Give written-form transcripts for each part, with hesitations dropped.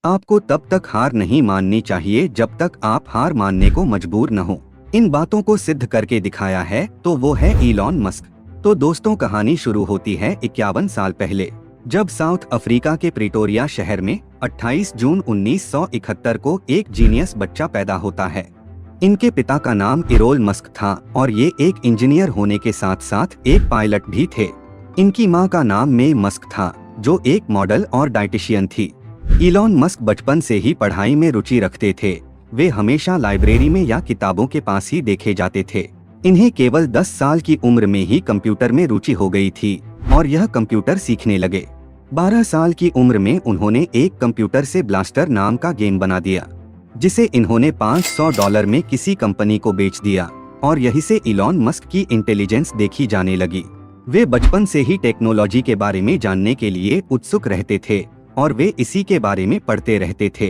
आपको तब तक हार नहीं माननी चाहिए जब तक आप हार मानने को मजबूर न हो। इन बातों को सिद्ध करके दिखाया है तो वो है इलॉन मस्क। तो दोस्तों, कहानी शुरू होती है 51 साल पहले, जब साउथ अफ्रीका के प्रिटोरिया शहर में 28 जून 1971 को एक जीनियस बच्चा पैदा होता है। इनके पिता का नाम इरोल मस्क था और ये एक इंजीनियर होने के साथ साथ एक पायलट भी थे। इनकी मां का नाम मे मस्क था, जो एक मॉडल और डाइटिशियन थी। इलॉन मस्क बचपन से ही पढ़ाई में रुचि रखते थे। वे हमेशा लाइब्रेरी में या किताबों के पास ही देखे जाते थे। इन्हें केवल 10 साल की उम्र में ही कंप्यूटर में रुचि हो गई थी और यह कंप्यूटर सीखने लगे। 12 साल की उम्र में उन्होंने एक कंप्यूटर से ब्लास्टर नाम का गेम बना दिया, जिसे इन्होंने $500 में किसी कंपनी को बेच दिया और यही से इलॉन मस्क की इंटेलिजेंस देखी जाने लगी। वे बचपन से ही टेक्नोलॉजी के बारे में जानने के लिए उत्सुक रहते थे और वे इसी के बारे में पढ़ते रहते थे।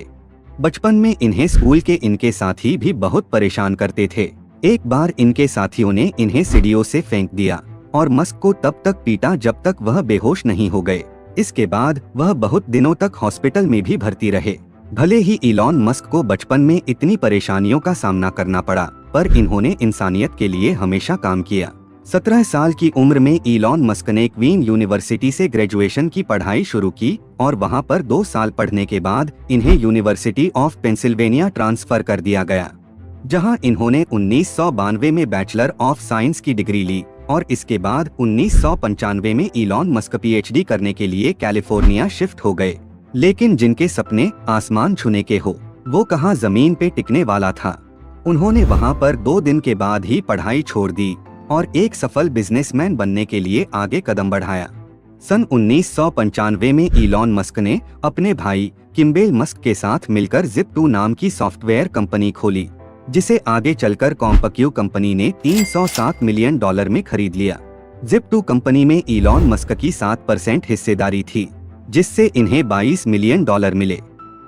बचपन में इन्हें स्कूल के इनके साथी भी बहुत परेशान करते थे। एक बार इनके साथियों ने इन्हें सीढ़ियों से फेंक दिया और मस्क को तब तक पीटा जब तक वह बेहोश नहीं हो गए। इसके बाद वह बहुत दिनों तक हॉस्पिटल में भी भर्ती रहे। भले ही इलॉन मस्क को बचपन में इतनी परेशानियों का सामना करना पड़ा, पर इन्होंने इंसानियत के लिए हमेशा काम किया। 17 साल की उम्र में इलॉन मस्क ने क्वीन यूनिवर्सिटी से ग्रेजुएशन की पढ़ाई शुरू की और वहां पर 2 साल पढ़ने के बाद इन्हें यूनिवर्सिटी ऑफ पेंसिल्वेनिया ट्रांसफर कर दिया गया, जहां इन्होंने 1992 में बैचलर ऑफ साइंस की डिग्री ली और इसके बाद 1995 में इलॉन मस्क पीएचडी करने के लिए कैलिफोर्निया शिफ्ट हो गए। लेकिन जिनके सपने आसमान छूने के हो, वो कहां जमीन पे टिकने वाला था। उन्होंने वहां पर 2 दिन के बाद ही पढ़ाई छोड़ दी और एक सफल बिजनेसमैन बनने के लिए आगे कदम बढ़ाया। सन 1995 में इलॉन मस्क ने अपने भाई किम्बेल मस्क के साथ मिलकर Zip2 नाम की सॉफ्टवेयर कंपनी खोली, जिसे आगे चलकर कॉम्पक्यू कंपनी ने $307 मिलियन में खरीद लिया। Zip2 कंपनी में इलॉन मस्क की 7% हिस्सेदारी थी, जिससे इन्हें $22 मिलियन मिले।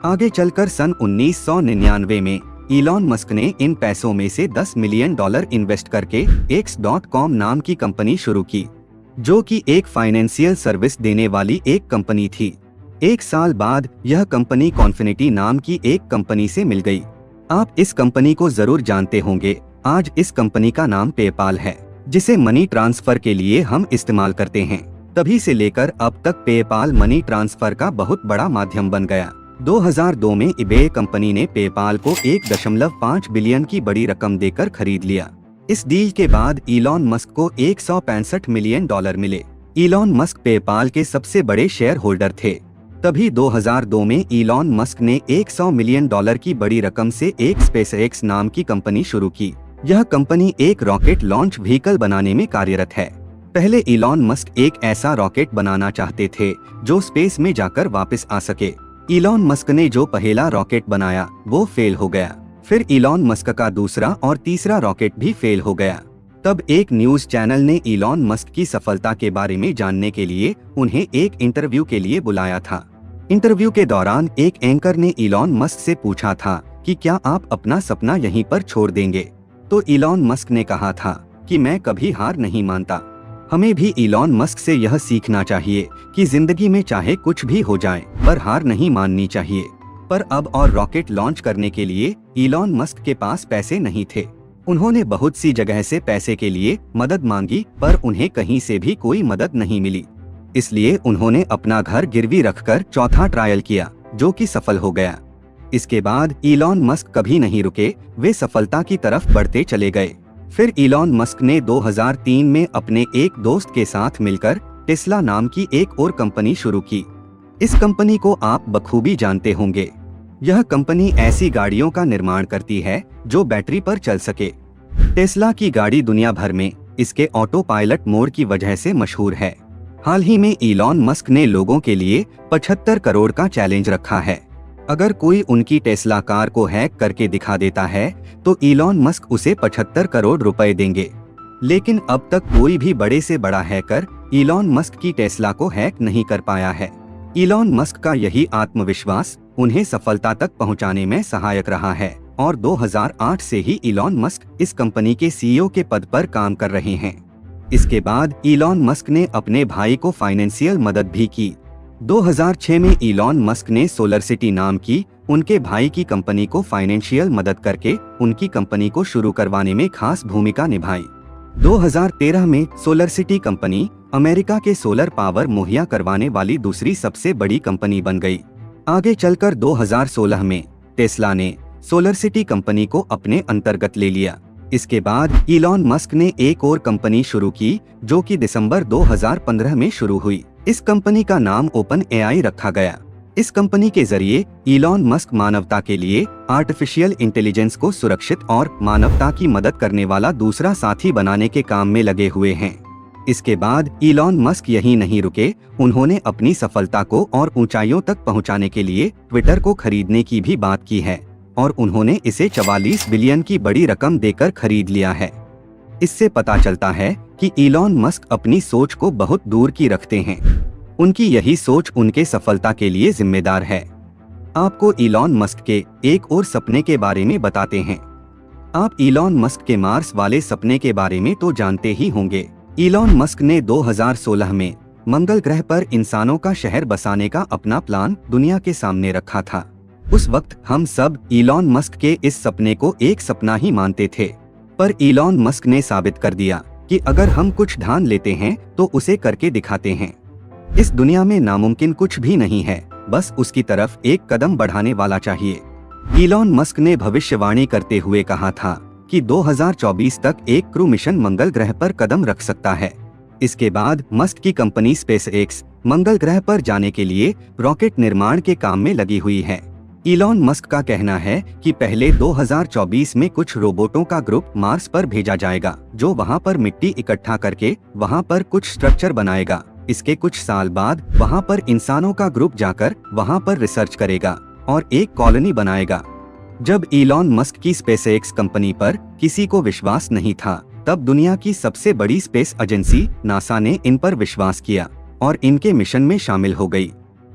आगे चलकर सन 1999 में इलॉन मस्क ने इन पैसों में से $10 मिलियन इन्वेस्ट करके X.com नाम की कंपनी शुरू की, जो कि एक फाइनेंशियल सर्विस देने वाली एक कंपनी थी। 1 साल बाद यह कंपनी कॉन्फिनिटी नाम की एक कंपनी से मिल गई। आप इस कंपनी को जरूर जानते होंगे। आज इस कंपनी का नाम पेपाल है, जिसे मनी ट्रांसफर के लिए हम इस्तेमाल करते हैं। तभी से लेकर अब तक पेपाल मनी ट्रांसफर का बहुत बड़ा माध्यम बन गया। 2002 में eBay कंपनी ने पेपाल को 1.5 बिलियन की बड़ी रकम देकर खरीद लिया। इस डील के बाद इलॉन मस्क को $165 मिलियन मिले। इलॉन मस्क पेपाल के सबसे बड़े शेयर होल्डर थे। तभी 2002 में इलॉन मस्क ने $100 मिलियन की बड़ी रकम से एक SpaceX नाम की कंपनी शुरू की। यह कंपनी एक रॉकेट लॉन्च व्हीकल बनाने में कार्यरत है। पहले इलॉन मस्क एक ऐसा रॉकेट बनाना चाहते थे जो स्पेस में जाकर वापस आ सके। इलॉन मस्क ने जो पहला रॉकेट बनाया वो फेल हो गया। फिर इलॉन मस्क का दूसरा और तीसरा रॉकेट भी फेल हो गया। तब एक न्यूज चैनल ने इलॉन मस्क की सफलता के बारे में जानने के लिए उन्हें एक इंटरव्यू के लिए बुलाया था। इंटरव्यू के दौरान एक एंकर ने इलॉन मस्क से पूछा था कि क्या आप अपना सपना यहीं पर छोड़ देंगे। तो इलॉन मस्क ने कहा था कि मैं कभी हार नहीं मानता। हमें भी इलॉन मस्क से यह सीखना चाहिए कि जिंदगी में चाहे कुछ भी हो जाए, पर हार नहीं माननी चाहिए। पर अब और रॉकेट लॉन्च करने के लिए इलॉन मस्क के पास पैसे नहीं थे। उन्होंने बहुत सी जगह से पैसे के लिए मदद मांगी, पर उन्हें कहीं से भी कोई मदद नहीं मिली। इसलिए उन्होंने अपना घर गिरवी रखकर चौथा ट्रायल किया, जो कि सफल हो गया। इसके बाद इलॉन मस्क कभी नहीं रुके, वे सफलता की तरफ बढ़ते चले गए। फिर इलॉन मस्क ने 2003 में अपने एक दोस्त के साथ मिलकर टेस्ला नाम की एक और कंपनी शुरू की। इस कंपनी को आप बखूबी जानते होंगे। यह कंपनी ऐसी गाड़ियों का निर्माण करती है जो बैटरी पर चल सके। टेस्ला की गाड़ी दुनिया भर में इसके ऑटो पायलट मोड की वजह से मशहूर है। हाल ही में इलॉन मस्क ने लोगों के लिए 75 करोड़ का चैलेंज रखा है। अगर कोई उनकी टेस्ला कार को हैक करके दिखा देता है तो इलॉन मस्क उसे 75 करोड़ रुपए देंगे। लेकिन अब तक कोई भी बड़े से बड़ा हैकर इलॉन मस्क की टेस्ला को हैक नहीं कर पाया है। इलॉन मस्क का यही आत्मविश्वास उन्हें सफलता तक पहुंचाने में सहायक रहा है और 2008 से ही इलॉन मस्क इस कंपनी के सीईओ के पद पर काम कर रहे हैं। इसके बाद इलॉन मस्क ने अपने भाई को फाइनेंशियल मदद भी की। 2006 में इलॉन मस्क ने सोलरसिटी नाम की उनके भाई की कंपनी को फाइनेंशियल मदद करके उनकी कंपनी को शुरू करवाने में खास भूमिका निभाई। 2013 में सोलरसिटी कंपनी अमेरिका के सोलर पावर मुहैया करवाने वाली दूसरी सबसे बड़ी कंपनी बन गई। आगे चलकर 2016 में टेस्ला ने सोलरसिटी कंपनी को अपने अंतर्गत ले लिया। इसके बाद इलॉन मस्क ने एक और कंपनी शुरू की जो कि दिसंबर 2015 में शुरू हुई। इस कंपनी का नाम ओपन एआई रखा गया। इस कंपनी के जरिए इलॉन मस्क मानवता के लिए आर्टिफिशियल इंटेलिजेंस को सुरक्षित और मानवता की मदद करने वाला दूसरा साथी बनाने के काम में लगे हुए हैं। इसके बाद इलॉन मस्क यहीं नहीं रुके, उन्होंने अपनी सफलता को और ऊंचाइयों तक पहुंचाने के लिए ट्विटर को खरीदने की भी बात की है और उन्होंने इसे 44 बिलियन की बड़ी रकम देकर खरीद लिया है। इससे पता चलता है कि इलॉन मस्क अपनी सोच को बहुत दूर की रखते हैं। उनकी यही सोच उनके सफलता के लिए जिम्मेदार है। आपको इलॉन मस्क के एक और सपने के बारे में बताते हैं। आप इलॉन मस्क के मार्स वाले सपने के बारे में तो जानते ही होंगे। इलॉन मस्क ने 2016 में मंगल ग्रह पर इंसानों का शहर बसाने का अपना प्लान दुनिया के सामने रखा था। उस वक्त हम सब इलॉन मस्क के इस सपने को एक सपना ही मानते थे, पर इलॉन मस्क ने साबित कर दिया कि अगर हम कुछ ठान लेते हैं तो उसे करके दिखाते हैं। इस दुनिया में नामुमकिन कुछ भी नहीं है, बस उसकी तरफ एक कदम बढ़ाने वाला चाहिए। इलॉन मस्क ने भविष्यवाणी करते हुए कहा था कि 2024 तक एक क्रू मिशन मंगल ग्रह पर कदम रख सकता है। इसके बाद मस्क की कंपनी स्पेसएक्स मंगल ग्रह पर जाने के लिए रॉकेट निर्माण के काम में लगी हुई है। इलॉन मस्क का कहना है कि पहले 2024 में कुछ रोबोटों का ग्रुप मार्स पर भेजा जाएगा जो वहां पर मिट्टी इकट्ठा करके वहां पर कुछ स्ट्रक्चर बनाएगा। इसके कुछ साल बाद वहां पर इंसानों का ग्रुप जाकर वहां पर रिसर्च करेगा और एक कॉलोनी बनाएगा। जब इलॉन मस्क की स्पेसएक्स कंपनी पर किसी को विश्वास नहीं था, तब दुनिया की सबसे बड़ी स्पेस एजेंसी नासा ने इन पर विश्वास किया और इनके मिशन में शामिल हो गई।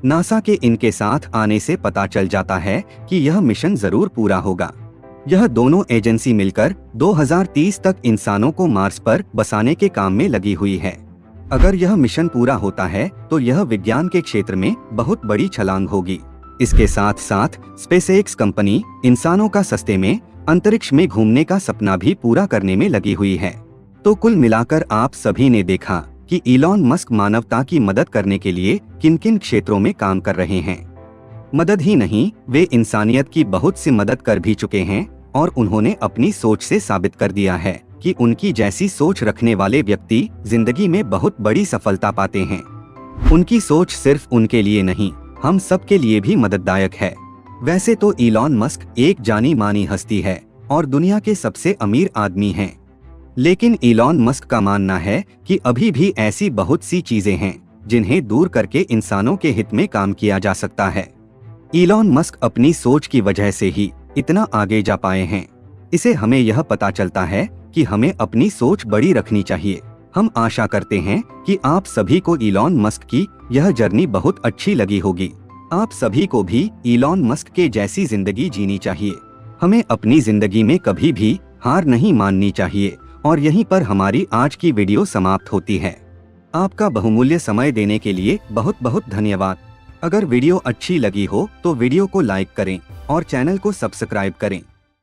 नासा के इनके साथ आने से पता चल जाता है कि यह मिशन जरूर पूरा होगा। यह दोनों एजेंसी मिलकर 2030 तक इंसानों को मार्स पर बसाने के काम में लगी हुई है। अगर यह मिशन पूरा होता है तो यह विज्ञान के क्षेत्र में बहुत बड़ी छलांग होगी। इसके साथ साथ स्पेसएक्स कंपनी इंसानों का सस्ते में अंतरिक्ष में घूमने का सपना भी पूरा करने में लगी हुई है। तो कुल मिलाकर आप सभी ने देखा कि इलॉन मस्क मानवता की मदद करने के लिए किन किन क्षेत्रों में काम कर रहे हैं। मदद ही नहीं, वे इंसानियत की बहुत सी मदद कर भी चुके हैं और उन्होंने अपनी सोच से साबित कर दिया है कि उनकी जैसी सोच रखने वाले व्यक्ति जिंदगी में बहुत बड़ी सफलता पाते हैं। उनकी सोच सिर्फ उनके लिए नहीं, हम सब के लिए भी मदददायक है। वैसे तो इलॉन मस्क एक जानी मानी हस्ती है और दुनिया के सबसे अमीर आदमी हैं। लेकिन इलॉन मस्क का मानना है कि अभी भी ऐसी बहुत सी चीजें हैं जिन्हें दूर करके इंसानों के हित में काम किया जा सकता है। इलॉन मस्क अपनी सोच की वजह से ही इतना आगे जा पाए हैं। इसे हमें यह पता चलता है कि हमें अपनी सोच बड़ी रखनी चाहिए। हम आशा करते हैं कि आप सभी को इलॉन मस्क की यह जर्नी बहुत अच्छी लगी होगी। आप सभी को भी इलॉन मस्क के जैसी जिंदगी जीनी चाहिए। हमें अपनी जिंदगी में कभी भी हार नहीं माननी चाहिए। और यहीं पर हमारी आज की वीडियो समाप्त होती है। आपका बहुमूल्य समय देने के लिए बहुत बहुत धन्यवाद। अगर वीडियो अच्छी लगी हो तो वीडियो को लाइक करें और चैनल को सब्सक्राइब करें।